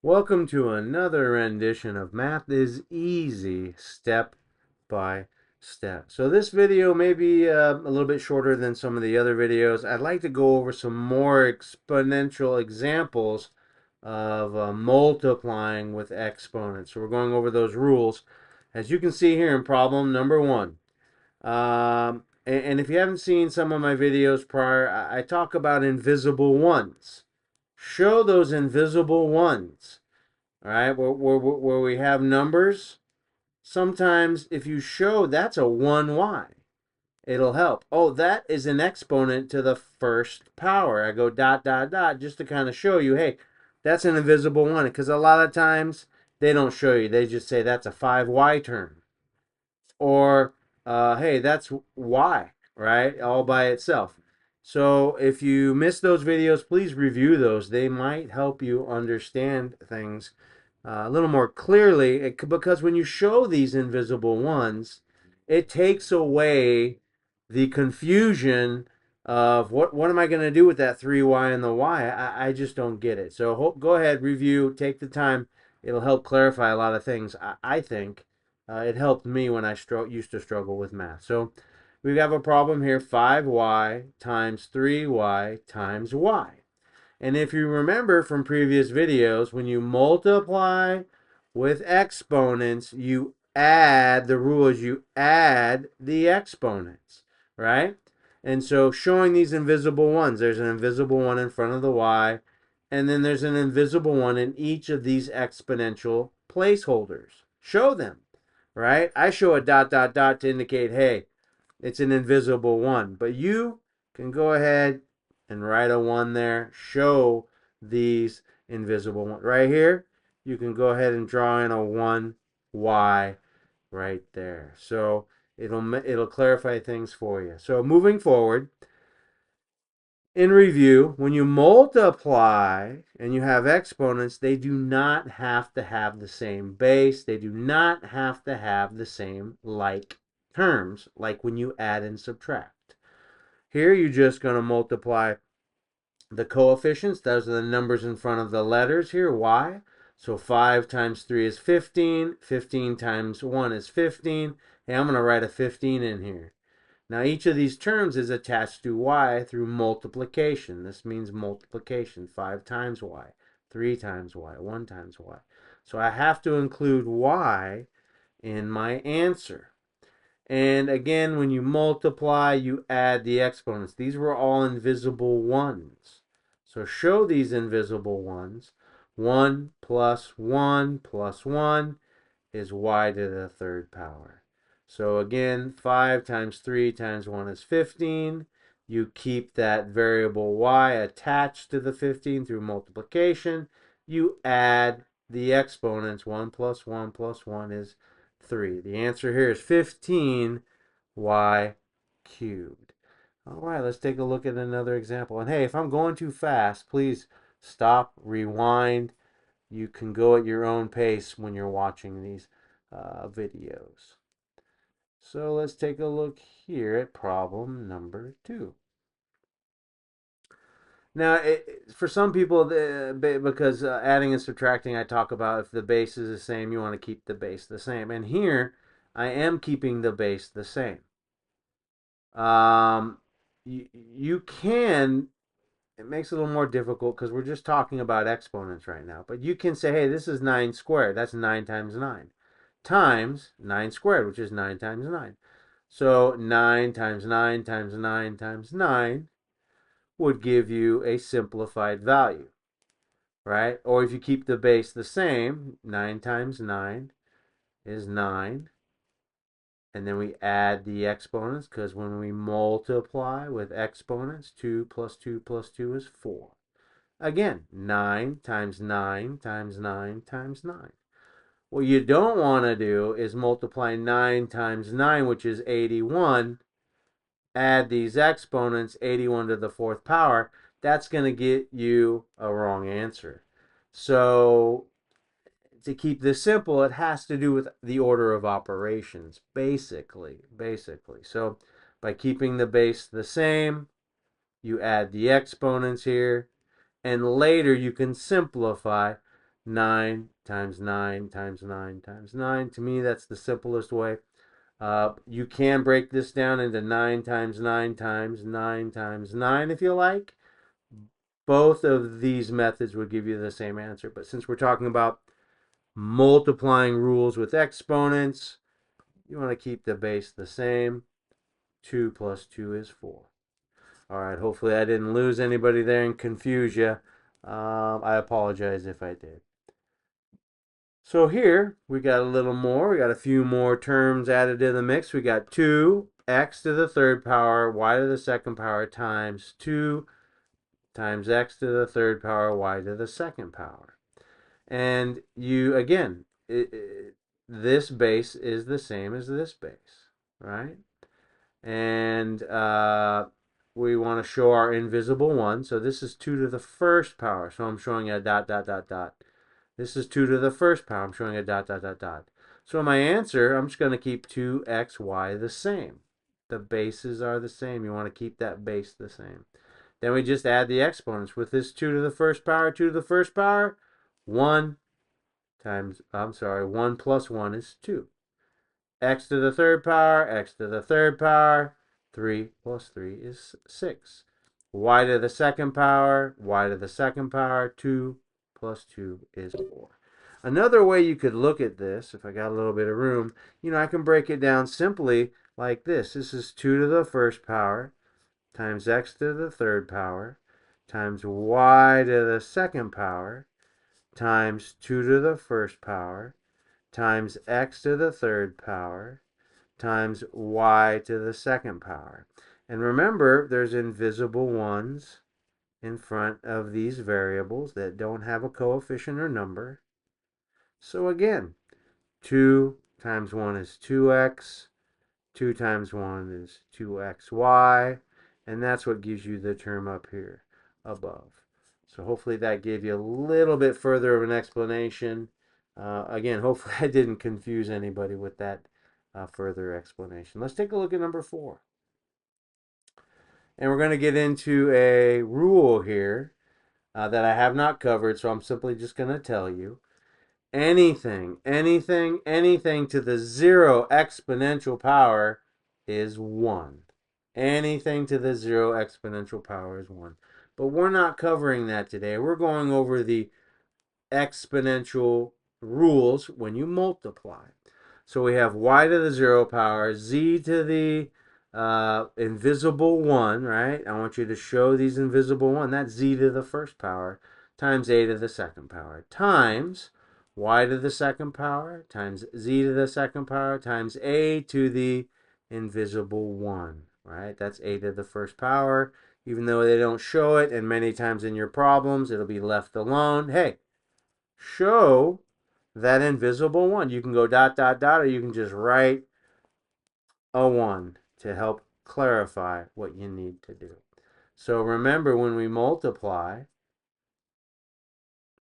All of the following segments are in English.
Welcome to another rendition of Math is Easy, step by step. So this video may be a little bit shorter than some of the other videos. I'd like to go over some more exponential examples of multiplying with exponents. So we're going over those rules. As you can see here in problem number one. And if you haven't seen some of my videos prior, I talk about invisible ones. Show those invisible ones. All right, where we have numbers, sometimes if you show that's a 1y, it'll help. Oh, that is an exponent to the first power. I go dot, dot, dot, just to kind of show you, hey, that's an invisible one. Because a lot of times they don't show you. They just say that's a 5y term. Or, hey, that's y, right, all by itself. So if you missed those videos, please review those. They might help you understand things a little more clearly, because when you show these invisible ones, it takes away the confusion of what am I going to do with that 3y and the y. I just don't get it. So go ahead, review, take the time. It'll help clarify a lot of things. I think it helped me when I used to struggle with math. So we have a problem here, 5y times 3y times y. And if you remember from previous videos, when you multiply with exponents, you add, the rule is you add the exponents, right? And so showing these invisible ones, there's an invisible one in front of the y, and then there's an invisible one in each of these exponential placeholders. Show them, right? I show a dot, dot, dot to indicate, hey, it's an invisible one. But you can go ahead and write a 1 there. Show these invisible ones. Right here, you can go ahead and draw in a 1y right there. So it'll clarify things for you. So moving forward, in review, when you multiply and you have exponents, they do not have to have the same base. They do not have to have the same like terms, like when you add and subtract. Here, you're just going to multiply the coefficients. Those are the numbers in front of the letters here, y. So 5 times 3 is 15. 15 times 1 is 15. Hey, I'm going to write a 15 in here. Now each of these terms is attached to y through multiplication. This means multiplication. 5 times y, 3 times y, 1 times y. So I have to include y in my answer. And again, when you multiply, you add the exponents. These were all invisible ones. So show these invisible ones. 1 plus 1 plus 1 is y to the third power. So again, 5 times 3 times 1 is 15. You keep that variable y attached to the 15 through multiplication. You add the exponents. 1 plus 1 plus 1 is 3. The answer here is 15y cubed. All right, let's take a look at another example. And hey, if I'm going too fast, please stop, rewind. You can go at your own pace when you're watching these videos. So let's take a look here at problem number 2. Now, for some people, because adding and subtracting, I talk about if the base is the same, you want to keep the base the same. And here, I am keeping the base the same. You can, it makes it a little more difficult because we're just talking about exponents right now. But you can say, hey, this is 9 squared. That's 9 times 9. Times 9 squared, which is 9 times 9. So 9 times 9 times 9 times 9 would give you a simplified value, right? Or if you keep the base the same, 9 times 9 is 9. And then we add the exponents, because when we multiply with exponents, 2 plus 2 plus 2 is 4. Again, 9 times 9 times 9 times 9. What you don't want to do is multiply 9 times 9, which is 81, add these exponents, 81 to the fourth power. That's going to get you a wrong answer. So to keep this simple, it has to do with the order of operations, basically. So by keeping the base the same, you add the exponents here, and later you can simplify 9 times 9 times 9 times 9. To me, that's the simplest way. You can break this down into 9 times 9 times 9 times 9 if you like. Both of these methods would give you the same answer. But since we're talking about multiplying rules with exponents, you want to keep the base the same. 2 plus 2 is 4. All right, hopefully I didn't lose anybody there and confuse you. I apologize if I did. So here we got a little more. We got a few more terms added in the mix. We got 2x to the third power y to the second power times 2 times x to the third power y to the second power. And you, again, this base is the same as this base, right? And we want to show our invisible one. So this is 2 to the first power. So I'm showing a dot, dot, dot, dot. This is 2 to the first power. I'm showing a dot, dot, dot, dot. So my answer, I'm just going to keep 2xy the same. The bases are the same. You want to keep that base the same. Then we just add the exponents. With this 2 to the first power, 2 to the first power, 1 times, 1 plus 1 is 2. X to the third power, x to the third power, 3 plus 3 is 6. Y to the second power, y to the second power, 2 plus 2 is 4. Another way you could look at this, if I got a little bit of room, I can break it down simply like this. This is 2 to the first power times x to the third power times y to the second power times 2 to the first power times x to the third power times y to the second power. And remember, there's invisible ones in front of these variables that don't have a coefficient or number. So again, 2 times 1 is 2x, 2 times 1 is 2xy, and that's what gives you the term up here above. So hopefully that gave you a little bit further of an explanation. Again, hopefully I didn't confuse anybody with that further explanation. Let's take a look at number 4. And we're going to get into a rule here that I have not covered, so I'm simply just going to tell you. Anything to the 0 exponential power is 1. Anything to the 0 exponential power is 1. But we're not covering that today. We're going over the exponential rules when you multiply. So we have y to the 0 power, z to the invisible 1, right? I want you to show these invisible 1. That's z to the first power times a to the second power times y to the second power times z to the second power times a to the invisible 1, right? That's a to the first power. Even though they don't show it, and many times in your problems, it'll be left alone. Hey, show that invisible 1. You can go dot, dot, dot, or you can just write a 1 to help clarify what you need to do. So remember, when we multiply,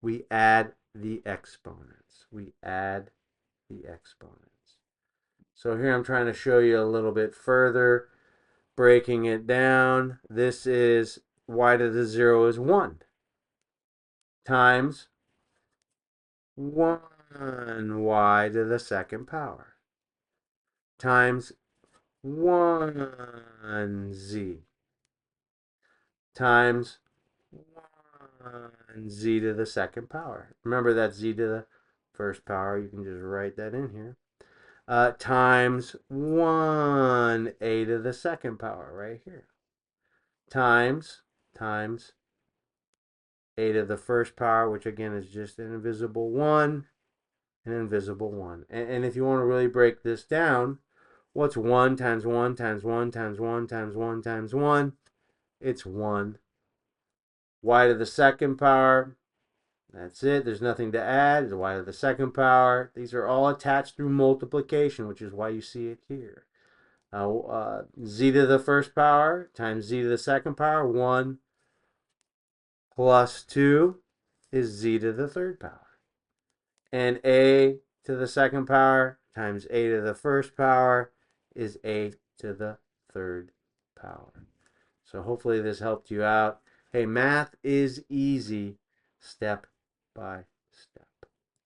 we add the exponents. We add the exponents. So here I'm trying to show you a little bit further, breaking it down. This is y to the 0 is 1 times 1y to the second power times 1z times 1z to the second power. Remember that z to the first power. You can just write that in here. Times 1a to the second power right here. Times a to the first power, which again is just an invisible 1, an invisible 1. And if you want to really break this down, what's 1 times 1 times 1 times 1 times 1 times 1? It's 1. Y to the second power, that's it. There's nothing to add. It's y to the second power. These are all attached through multiplication, which is why you see it here. Z to the first power times z to the second power, 1 plus 2 is z to the third power. And a to the second power times a to the first power is a to the third power. So hopefully this helped you out. Hey, math is easy step by